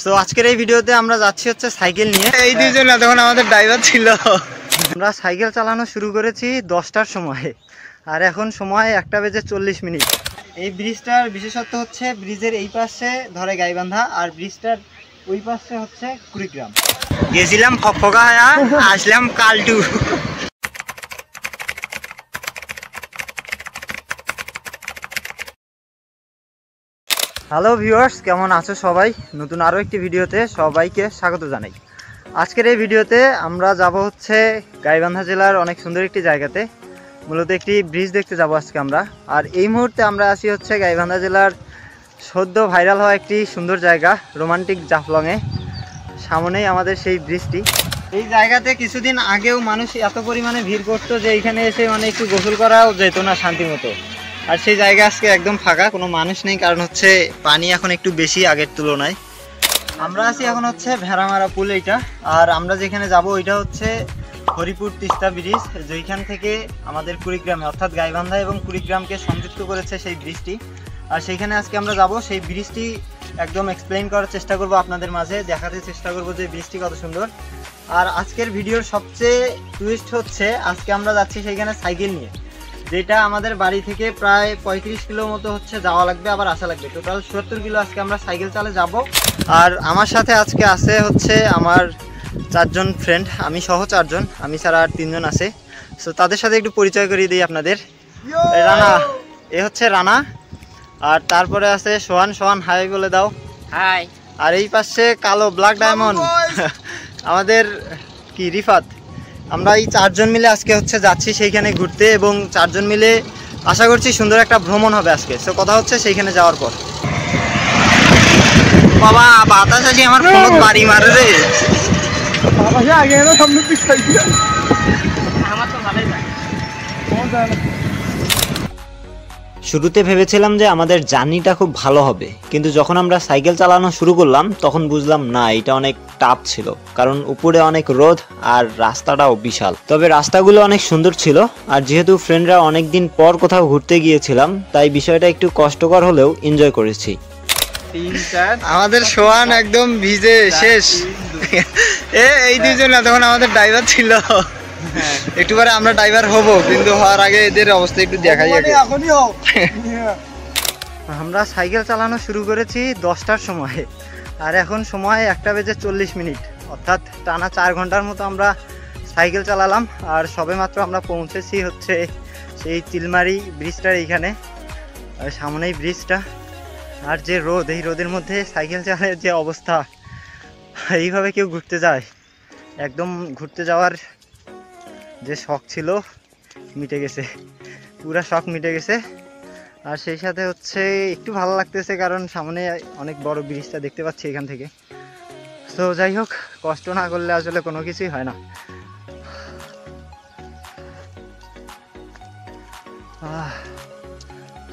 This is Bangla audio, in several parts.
তো আজকের এই ভিডিওতে আমরা যাচ্ছি হচ্ছে সাইকেল নিয়ে। এই দুইজন তখন আমাদের ড্রাইভার ছিল। আমরা সাইকেল চালানো শুরু করেছি 10টার সময়, আর এখন সময় 1:40। এই ব্রিজটার বিশেষত্ব হচ্ছে ব্রিজের এই পাশে ধরে গাইবান্ধা, আর ব্রিজটার ওই পাশে হচ্ছে কুড়িগ্রাম। গেছিলাম ফকফকা, আসলাম কালটু। হ্যালো ভিউয়ার্স, কেমন আছো সবাই? নতুন আরও একটি ভিডিওতে সবাইকে স্বাগত জানাই। আজকের এই ভিডিওতে আমরা যাব হচ্ছে গাইবান্ধা জেলার অনেক সুন্দর একটি জায়গাতে, মূলত একটি ব্রিজ দেখতে যাব আজকে আমরা। আর এই মুহূর্তে আমরা আছি হচ্ছে গাইবান্ধা জেলার সদ্য ভাইরাল হওয়া একটি সুন্দর জায়গা রোমান্টিক জাফলংয়ে। সামনেই আমাদের সেই ব্রিজটি। এই জায়গাতে কিছুদিন আগেও মানুষ এত পরিমাণে ভিড় করতো যে এখানে এসে একটু গোসল করাও যেত না শান্তি মতো। আর সেই জায়গা আজকে একদম ফাঁকা, কোনো মানুষ নেই, কারণ হচ্ছে পানি এখন একটু বেশি আগের তুলনায়। আমরা আছি এখন হচ্ছে ভেড়ামারা পুল এইটা, আর আমরা যেখানে যাব ওইটা হচ্ছে হরিপুর তিস্তা ব্রিজ, যেখান থেকে আমাদের কুড়িগ্রামে অর্থাৎ গাইবান্ধা এবং কুড়িগ্রামকে সংযুক্ত করেছে সেই ব্রিজটি। আর সেইখানে আজকে আমরা যাব, সেই ব্রিজটি একদম এক্সপ্লেইন করার চেষ্টা করব, আপনাদের মাঝে দেখাতে চেষ্টা করব যে ব্রিজটি কত সুন্দর। আর আজকের ভিডিওর সবচেয়ে টুইস্ট হচ্ছে আজকে আমরা যাচ্ছি সেইখানে সাইকেল নিয়ে, যেটা আমাদের বাড়ি থেকে প্রায় 35 কিলো মতো হচ্ছে যাওয়া লাগবে, আবার আসা লাগবে, টোটাল 70 কিলো আজকে আমরা সাইকেল চালে যাব। আর আমার সাথে আজকে আছে হচ্ছে আমার 4 জন ফ্রেন্ড, আমি সহ 4 জন, আমি ছাড়া আর 3 জন আছে। সো তাদের সাথে একটু পরিচয় করিয়ে দিই আপনাদের। রানা, এ হচ্ছে রানা, আর তারপরে আছে সোহান। সোহান হাই বলে দাও। হাই। আর এই পাশে কালো ব্ল্যাক ডায়মন্ড আমাদের কি রিফাত। আমরা এই 4 জন মিলে আজকে হচ্ছে যাচ্ছি সেইখানে ঘুরতে, এবং 4 জন মিলে আশা করছি সুন্দর একটা ভ্রমণ হবে আজকে। সো কথা হচ্ছে সেইখানে যাওয়ার পর। বাবা বাতাস আছে, আমার ফোন বাড়ি মারে রে। শুরুতে ভেবেছিলাম যে আমাদের জার্নিটা খুব ভালো হবে, কিন্তু যখন আমরা সাইকেল চালানো শুরু করলাম তখন বুঝলাম না, এটা অনেক টাফ ছিল, কারণ উপরে অনেক রোদ আর রাস্তাটাও বিশাল। তবে রাস্তাগুলো অনেক সুন্দর ছিল, আর যেহেতু ফ্রেন্ডরা অনেকদিন পর কোথাও ঘুরতে গিয়েছিলাম তাই বিষয়টা একটু কষ্টকর হলেও এনজয় করেছি। আমাদের সোহান একদম ভিজে শেষ। এই দুইজন তখন আমাদের ড্রাইভার ছিল। একটু পরে আমরা ড্রাইভার হব, কিন্তু হওয়ার আগে এদের অবস্থা একটু দেখাই আগে। আমরা সাইকেল চালানো শুরু করেছি 10টার সময়, আর এখন সময় 1:40, অর্থাৎ টানা 4 ঘন্টার মতো আমরা সাইকেল চালালাম। আর সবেমাত্র আমরা পৌঁছেছি হচ্ছে সেই চিলমারি ব্রিজটার এইখানে, সামনেই ব্রিজটা। আর যে রোদ, এই রোদের মধ্যে সাইকেল চালানোর যে অবস্থা, এইভাবে কেউ ঘুরতে যায়? একদম ঘুরতে যাওয়ার যে শখ ছিল মিটে গেছে, পুরা শখ মিটে গেছে। আর সেই সাথে হচ্ছে একটু ভালো লাগতেছে, কারণ সামনে অনেক বড় ব্রিজটা দেখতে পাচ্ছি এখান থেকে। তো যাই হোক, কষ্ট না করলে আসলে কোনো কিছুই হয় না।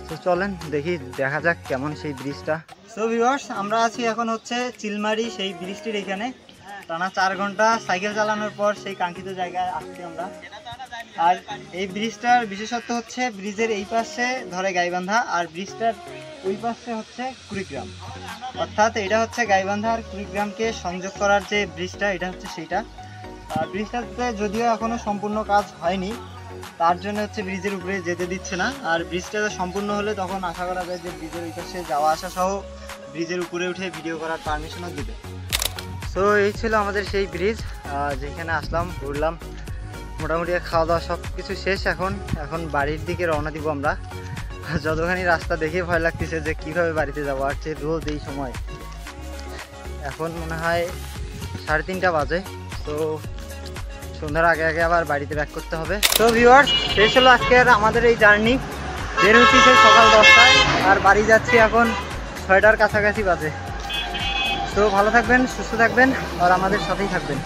তো চলেন দেখি, দেখা যাক কেমন সেই ব্রিজটা। সো ভিউয়ার্স, আমরা আছি এখন হচ্ছে চিলমারি সেই ব্রিজটির এখানে। টানা 4 ঘন্টা সাইকেল চালানোর পর সেই কাঙ্ক্ষিত জায়গায় আসছি আমরা। আর এই ব্রিজটার বিশেষত্ব হচ্ছে ব্রিজের এই পাশে ধরে গাইবান্ধা, আর ব্রিজটার ওই পাশে হচ্ছে কুড়িগ্রাম, অর্থাৎ এটা হচ্ছে গাইবান্ধা আর কুড়িগ্রামকে সংযোগ করার যে ব্রিজটা, এটা হচ্ছে সেইটা। ব্রিজটাতে যদিও এখনো সম্পূর্ণ কাজ হয়নি, তার জন্য হচ্ছে ব্রিজের উপরে যেতে দিচ্ছে না। আর ব্রিজটা সম্পূর্ণ হলে তখন আশা করা যায় যে ব্রিজের ওই পাশে যাওয়া আসা সহ ব্রিজের উপরে উঠে ভিডিও করার পারমিশনও দিবে। সো এই ছিল আমাদের সেই ব্রিজ, যেখানে আসলাম, ঘুরলাম, মোটামুটি খাওয়া দাওয়া সব কিছু শেষ। এখন বাড়ির দিকে রওনা দিব আমরা। যতখানি রাস্তা দেখে ভয় লাগতেছে যে কীভাবে বাড়িতে যাবো, আর যে রোদ এই সময়। এখন মনে হয় 3:30 বাজে। তো সন্ধ্যার আগে আগে আবার বাড়িতে ব্যাক করতে হবে। তো ভিউয়ার্স, শেষ হলো আজকের আমাদের এই জার্নি। বের হচ্ছি সেই সকাল 10টায়, আর বাড়ি যাচ্ছি এখন 6টার কাছাকাছি বাজে। তো ভালো থাকবেন, সুস্থ থাকবেন, আর আমাদের সাথেই থাকবেন।